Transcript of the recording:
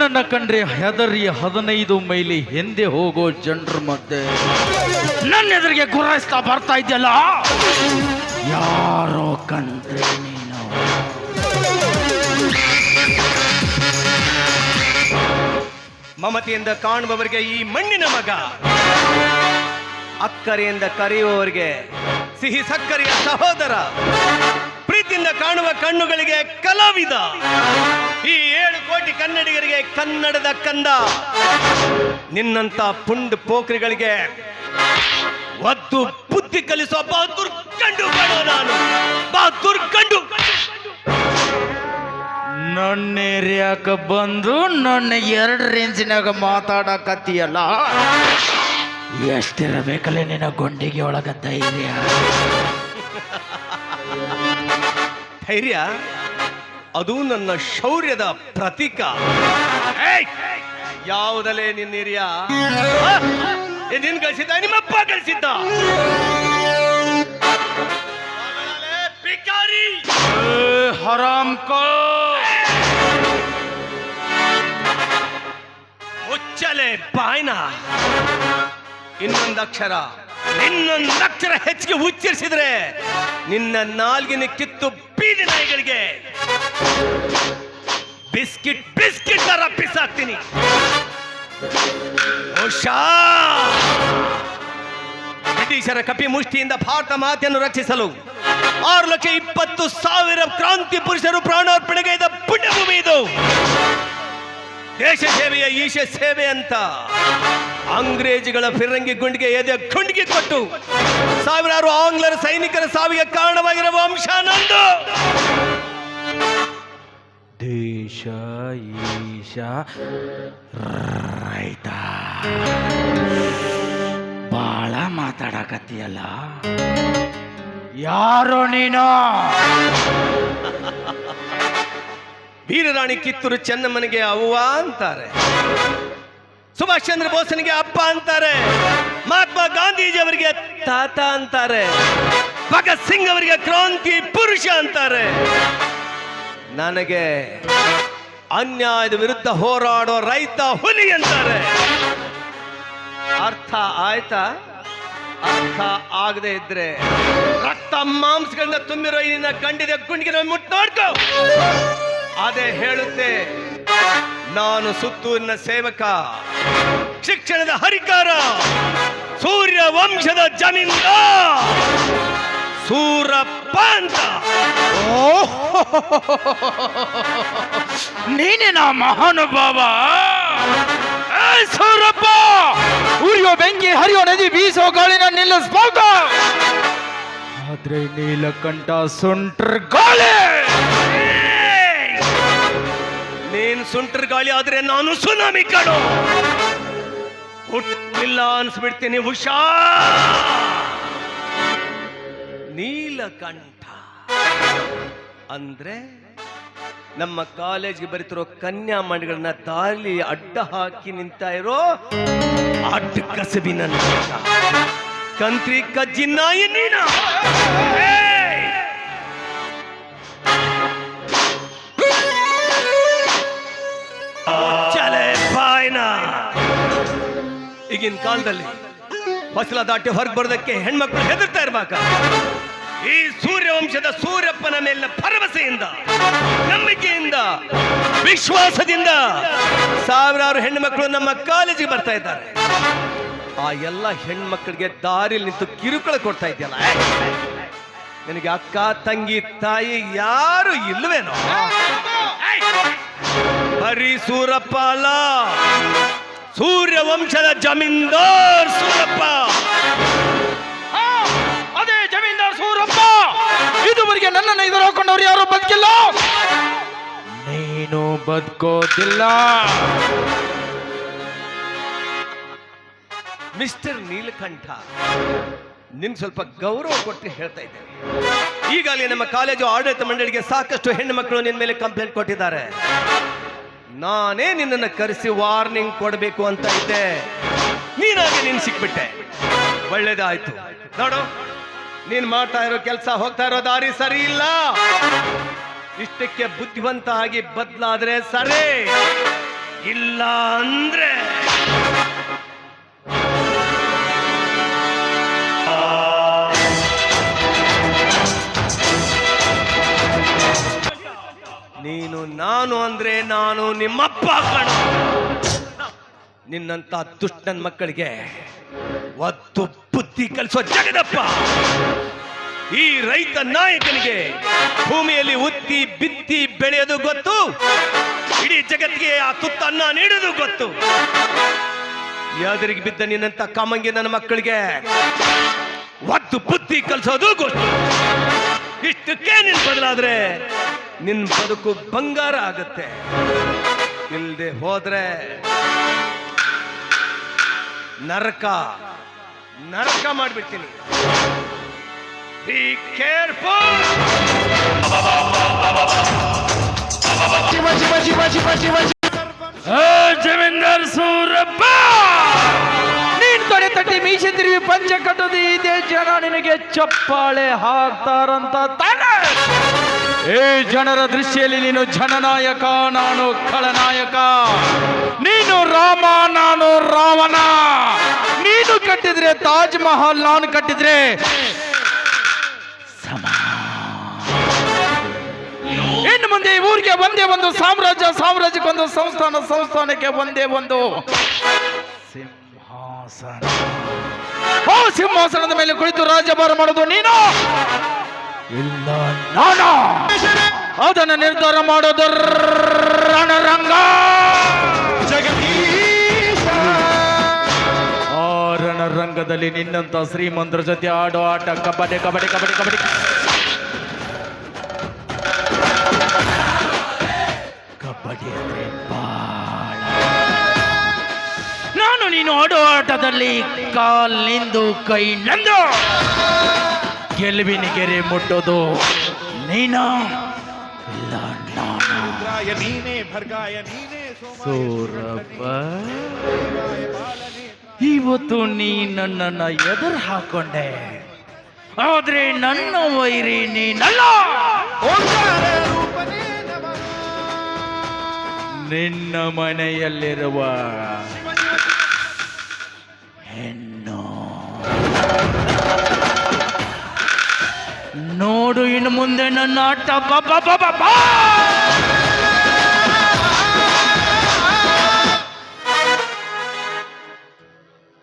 ನನ್ನನ್ನ ಕಂಡ್ರೆ ಹೆದರಿ 15 ಮೈಲಿ ಹಿಂದೆ ಹೋಗೋ ಜನರ ಮಧ್ಯೆ ನನ್ನ ಎದುರಿಗೆ ಗುರಾಯಿಸ್ತಾ ಬರ್ತಾ ಇದೆಯಲ್ಲ, ಯಾರೋ ಕಂಡ್ರೆ ನೀನು. ಮಮತೆಯಿಂದ ಕಾಣುವವರಿಗೆ ಈ ಮಣ್ಣಿನ ಮಗ, ಅಕ್ಕರೆಯಿಂದ ಕರೆಯುವವರಿಗೆ ಸಿಹಿ ಸಕ್ಕರೆಯ ಸಹೋದರ, ಪ್ರೀತಿಯಿಂದ ಕಾಣುವ ಕಣ್ಣುಗಳಿಗೆ ಕಲಾವಿದ, ಈ 7 ಕೋಟಿ ಕನ್ನಡಿಗರಿಗೆ ಕನ್ನಡದ ಕಂದ. ನಿನ್ನಂತ ಪುಂಡ್ ಪೋಖ್ರಿಗಳಿಗೆ ಒದ್ದು ಬುದ್ಧಿ ಕಲಿಸುವ ಬಹದ್ದೂರ್ ಗಂಡು ಬೇಡ ನಾನು, ಬಹದ್ದೂರ್ ಗಂಡು. ನನ್ನ ಏರಿಯಾಕ ಬಂದು ನನ್ನ 2 ರೇಂಜಿನಾಗ ಮಾತಾಡಕತ್ತೀಯಲ್ಲ, ಎಷ್ಟಿರಬೇಕಲ್ಲೇ ನಿನ್ನ ಗೊಂಡಿಗೆ ಒಳಗ ಧೈರ್ಯ. ಧೈರ್ಯ ಅದು ನನ್ನ ಶೌರ್ಯದ ಪ್ರತೀಕ. ಯಾವುದಲ್ಲೇ ನಿನ್ನ ಹಿರಿಯ ನಿನ್ ಗಳಿಸಿದ್ದ, ನಿಮ್ಮಪ್ಪ ಗಳಿಸಿದ್ದ. ಭಿಕಾರಿ ಹರಾಮ್ ಕೋ ಮುಚ್ಚಲೆ ಬಾಯ್ನ. ಇನ್ನೊಂದಕ್ಷರ ಹೆಚ್ಚಿಗೆ ಉಚ್ಚರಿಸಿದ್ರೆ ನಿನ್ನ ನಾಲ್ಗಿನ ಕಿತ್ತು ಬೀದಿ ನಾಯಿಗಳಿಗೆ ಬಿಸ್ಕಿಟ್ ಬಿಸ್ಕಿಟ್ ತರ ಪಿಸಾಕ್ತೀನಿ. ಬ್ರಿಟಿಷರ ಕಪಿ ಮುಷ್ಟಿಯಿಂದ ಭಾರತ ಮಾತೆಯನ್ನು ರಕ್ಷಿಸಲು 6,20,000 ಕ್ರಾಂತಿ ಪುರುಷರು ಪ್ರಾಣಾರ್ಪಣೆಗೈದ ಪುಣ್ಯಭೂಮಿ ಇದು. ದೇಶ ಸೇವೆಯ ಈಶ ಸೇವೆ ಅಂತ ಅಂಗ್ರೇಜಿಗಳ ಫಿರಂಗಿ ಗುಂಡಿಗೆ ಎದೆ ಗುಂಡಿಗೆ ಕೊಟ್ಟು ಸಾವಿರಾರು ಆಂಗ್ಲರ ಸೈನಿಕರ ಸಾವಿಗೆ ಕಾರಣವಾಗಿರುವ ವಂಶ ನಂದು. ದೇಶ ಈಶ ರೈತ ಬಾಳ ಮಾತಾಡಕತ್ತೀಯಲ್ಲ, ಯಾರೋ ನೀನು? ವೀರರಾಣಿ ಕಿತ್ತೂರು ಚೆನ್ನಮ್ಮನಿಗೆ ಅವ್ವ ಅಂತಾರೆ, ಸುಭಾಷ್ ಚಂದ್ರ ಬೋಸ್ನಿಗೆ ಅಪ್ಪ ಅಂತಾರೆ, ಮಹಾತ್ಮ ಗಾಂಧೀಜಿ ಅವರಿಗೆ ತಾತ ಅಂತಾರೆ, ಭಗತ್ ಸಿಂಗ್ ಅವರಿಗೆ ಕ್ರಾಂತಿ ಪುರುಷ ಅಂತಾರೆ. ನನಗೆ ಅನ್ಯಾಯದ ವಿರುದ್ಧ ಹೋರಾಡೋ ರೈತ ಹುಲಿ ಅಂತಾರೆ. ಅರ್ಥ ಆಯ್ತಾ? ಅರ್ಥ ಆಗದೆ ಇದ್ರೆ ರಕ್ತ ಮಾಂಸಗಳನ್ನ ತುಂಬಿರೋ ನಿನ್ನ ಗಂಡಿದ ಗುಂಡಿಗೆ ಮುಟ್ಟು ನೋಡ್ಕೋ. ಅದೇ ಹೇಳುತ್ತೆ, ನಾನು ಸುತ್ತೂರಿನ ಸೇವಕ, ಶಿಕ್ಷಣದ ಹರಿಕಾರ, ಸೂರ್ಯ ವಂಶದ ಜಮೀನ್ದಾರ್, ಸೂರಪ್ಪ ಅಂತ. ನೀನೇನಾ ಮಹಾನುಭಾವ? ಸೂರಪ್ಪ, ಉರಿಯೋ ಬೆಂಕಿ, ಹರಿಯೋ ನದಿ, ಬೀಸೋ ಗಾಳಿನ ನಿಲ್ಲಿಸಬಹುದು, ಆದ್ರೆ ನೀಲಕಂಠ ಸುಂಟ್ರ ಗಾಳಿ. ನೀನ್ ಸುಂಟರ್ ಗಾಳಿ ಆದ್ರೆ ನಾನು ಸುನಾಮಿ ಕಾಣು. ಹುಟ್ಟಿಲ್ಲ ಅನ್ಸ್ಬಿಡ್ತೀನಿ, ಹುಷಾ. ನೀಲಕಂಠ ಅಂದ್ರೆ ನಮ್ಮ ಕಾಲೇಜ್ಗೆ ಬರೀತಿರೋ ಕನ್ಯಾಮಣಿಗಳನ್ನ ದಾರಿ ಅಡ್ಡ ಹಾಕಿ ನಿಂತ ಇರೋ ಅಡ್ಡ ಕಸಬಿನ ಕಂತ್ರಿ ಕಜ್ಜಿ ನಾಯಿ ನೀನ. ಈಗಿನ ಕಾಲದಲ್ಲಿ ಫಸಲ ದಾಟಿ ಹೊರಗೆ ಬರೋದಕ್ಕೆ ಹೆಣ್ಮಕ್ಳು ಹೆದರ್ತಾ ಇರ್ಬೇಕ. ಈ ಸೂರ್ಯವಂಶದ ಸೂರ್ಯಪ್ಪನ ಮೇಲಿನ ಭರವಸೆಯಿಂದ, ನಂಬಿಕೆಯಿಂದ, ವಿಶ್ವಾಸದಿಂದ ಸಾವಿರಾರು ಹೆಣ್ಮಕ್ಳು ನಮ್ಮ ಕಾಲೇಜಿಗೆ ಬರ್ತಾ ಇದ್ದಾರೆ. ಆ ಎಲ್ಲ ಹೆಣ್ಮಕ್ಳಿಗೆ ದಾರಿಯಲ್ಲಿ ನಿಂತು ಕಿರುಕುಳ ಕೊಡ್ತಾ ಇದೆಯಲ್ಲ, ನಿನಗೆ ಅಕ್ಕ ತಂಗಿ ತಾಯಿ ಯಾರು ಇಲ್ವೇನೋ? ಹರಿ ಸೂರಪ್ಪ ಅಲ್ಲ, ಸೂರ್ಯ ವಂಶದ ಜಮೀನ್ದಾರ್ ಸೂರಪ್ಪ. ಅದೇ ಜಮೀನ್ದಾರ್ ಸೂರಪ್ಪ. ಇದುವರೆಗೆ ನನ್ನನ್ನು ಎದುರು ಹಾಕೊಂಡವ್ರು ಯಾರು ಬದುಕಿಲ್ಲ, ನೀನು ಬದುಕೋದಿಲ್ಲ. ಮಿಸ್ಟರ್ ನೀಲಕಂಠ, ನಿನ್ ಸ್ವಲ್ಪ ಗೌರವ ಕೊಟ್ಟು ಹೇಳ್ತಾ ಇದ್ದೇನೆ. ಈಗಾಗಲೇ ನಮ್ಮ ಕಾಲೇಜು ಆಡಳಿತ ಮಂಡಳಿಗೆ ಸಾಕಷ್ಟು ಹೆಣ್ಣು ಮಕ್ಕಳು ನಿನ್ನ ಮೇಲೆ ಕಂಪ್ಲೇಂಟ್ ಕೊಟ್ಟಿದ್ದಾರೆ. ನಾನೇ ನಿನ್ನನ್ನು ಕರೆಸಿ ವಾರ್ನಿಂಗ್ ಕೊಡಬೇಕು ಅಂತ ಇದ್ದೆ, ನೀನಾಗೆ ನೀನು ಸಿಕ್ಬಿಟ್ಟೆ. ಒಳ್ಳೇದಾಯ್ತು ನೋಡು, ನೀನ್ ಮಾಡ್ತಾ ಇರೋ ಕೆಲಸ, ಹೋಗ್ತಾ ಇರೋ ದಾರಿ ಸರಿ ಇಲ್ಲ. ಇಷ್ಟಕ್ಕೆ ಬುದ್ಧಿವಂತ ಆಗಿ ಬದಲಾದ್ರೆ ಸರಿ. ಇಲ್ಲ ಅಂದ್ರೆ ನೀನು ನಾನು ಅಂದ್ರೆ ನಾನು ನಿಮ್ಮಪ್ಪ ಕಣ. ನಿನ್ನಂತ ದುಷ್ಟನ ಮಕ್ಕಳಿಗೆ ಒತ್ತು ಬುದ್ಧಿ ಕಲಿಸೋ ಜಗದಪ್ಪ. ಈ ರೈತ ನಾಯಕನಿಗೆ ಭೂಮಿಯಲ್ಲಿ ಉತ್ತಿ ಬಿತ್ತಿ ಬೆಳೆಯೋದು ಗೊತ್ತು, ಇಡೀ ಜಗತ್ತಿಗೆ ಆ ತುತ್ತ ಅನ್ನ ನೀಡೋದು ಗೊತ್ತು. ಯಾದರಿಗೆ ಬಿದ್ದ ನಿನ್ನಂತ ಕಾಮಂಗಿ ನನ್ನ ಮಕ್ಕಳಿಗೆ ಒತ್ತು ಬುದ್ಧಿ ಕಲಿಸೋದು ಗೊತ್ತು. ಇಷ್ಟಕ್ಕೆ ನಿನ್ ಬದಲಾದ್ರೆ ನಿನ್ ಬದುಕು ಬಂಗಾರ ಆಗತ್ತೆ. ಇಲ್ದೆ ಹೋದ್ರೆ ನರಕ ನರಕ ಮಾಡ್ಬಿಡ್ತೀನಿ. Be careful! ಜಮೀನ್ದಾರ್ ಸೂರಪ್ಪ, ನೀನ್ ತೊಡೆ ತಟ್ಟಿ ಮೀಸೆ ತಿರುವಿ ಪಂಚ ಕಟ್ಟೋದು ಇದೇ ಜನ ನಿನಗೆ ಚಪ್ಪಾಳೆ ಹಾಕ್ತಾರಂತ ತಾನೆ. ಈ ಜನರ ದೃಷ್ಟಿಯಲ್ಲಿ ನೀನು ಜನನಾಯಕ, ನಾನು ಖಳನಾಯಕ. ನೀನು ರಾಮ, ನಾನು ರಾವಣ. ನೀನು ಕಟ್ಟಿದ್ರೆ ತಾಜ್ ಮಹಲ್, ನಾನು ಕಟ್ಟಿದ್ರೆ ಇನ್ನು ಮುಂದೆ ಈ ಊರಿಗೆ ಒಂದೇ ಒಂದು ಸಾಮ್ರಾಜ್ಯ, ಸಾಮ್ರಾಜ್ಯಕ್ಕೊಂದು ಸಂಸ್ಥಾನ, ಸಂಸ್ಥಾನಕ್ಕೆ ಒಂದೇ ಒಂದು ಸಿಂಹಾಸನ. ಆ ಸಿಂಹಾಸನದ ಮೇಲೆ ಕುಳಿತು ರಾಜ್ಯಭಾರ ಮಾಡೋದು ನೀನು, ಇಲ್ಲ ನಾನು. ಅದನ್ನು ನಿರ್ಧಾರ ಮಾಡೋದು ರಣರಂಗ. ಆ ರಣರಂಗದಲ್ಲಿ ನಿನ್ನಂತ ಶ್ರೀಮಂತರ ಜೊತೆ ಆಡೋ ಆಟ ಕಬಡ್ಡಿ ಕಬಡ್ಡಿ ಕಬಡ್ಡಿ ಕಬಡ್ಡಿ. ಕಬಡ್ಡಿ ಅಂದ್ರೆ ಬಾಳ. ನಾನು ನೀನು ಆಡೋ ಆಟದಲ್ಲಿ ಕಾಲಿಂದು ಕೈ ನಂದು. ಗೆಲುವಿನ ಗೆರೆ ಮುಟ್ಟೋದು ನೀನು, ಇಲ್ಲ ನಾನು. ಸೂರಪ್ಪ, ಇವತ್ತು ನೀ ನನ್ನನ್ನ ಎದುರು ಹಾಕೊಂಡೆ, ಆದ್ರೆ ನನ್ನ ವೈರಿ ನೀನಲ್ಲ. ನಿನ್ನ ಮನೆಯಲ್ಲಿರುವ ಹೆಣ್ಣು. ನೋಡು ಇನ್ನು ಮುಂದೆ ನನ್ನ ಆಟ. ಬಾ